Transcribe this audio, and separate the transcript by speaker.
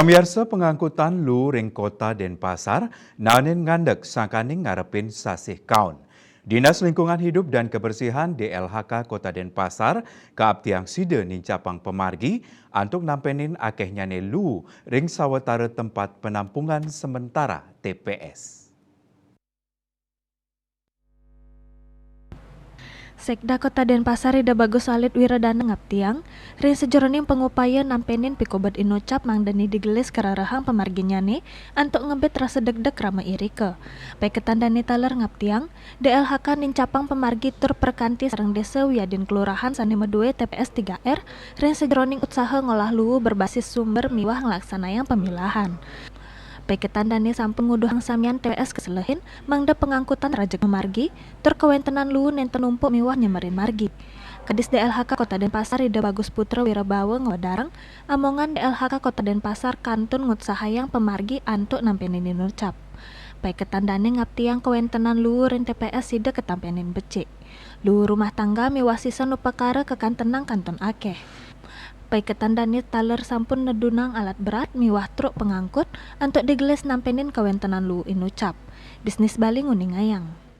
Speaker 1: Pemirsa pengangkutan lu ring kota Denpasar nanen ngandek sangkaning ngarepin sasih kaun. Dinas Lingkungan Hidup dan Kebersihan DLHK Kota Denpasar kaaptiang side nincapang pemargi antuk nampenin akehnya lu ring sawetara tempat penampungan sementara TPS.
Speaker 2: Sekda Kota Denpasar Ida Bagus Alit Wiradana ngaptiang, rin sejroning pengupaya nampenin pikobat inocap mangdani digelis kararahang pemarginyane antuk ngebet rasa deg-deg rama irike. Peketan dani taler ngaptiang, DLHK nincapang pemargi tur perkanti sareng desa Wiyadin Kelurahan Sane Medue TPS 3R, rin sejroning usaha ngolah luwu berbasis sumber miwah ngelaksanayang pemilahan. Peketan dani sampun nguduhang samian TPS keselehin mangda pengangkutan rajek memargi tur kewentenan luwu nenten numpuk miwah nyemerin margi. Kadis DLHK Kota Denpasar Ida Bagus Putra Wirabawa ngadarang amongan DLHK Kota Denpasar kantun ngutsahayang pemargi antuk nampenin nucap. Peketan dani ngaptiang kewentenan luwu rin TPS sida ketampenin becik. Luwu rumah tangga miwah sisa nu perkara kekantenang kanton akeh. Paiketan dani taler sampun nedunang alat berat miwah truk pengangkut untuk digelis nampenin kawentenan lu inucap. Bisnis Bali nguning ayang.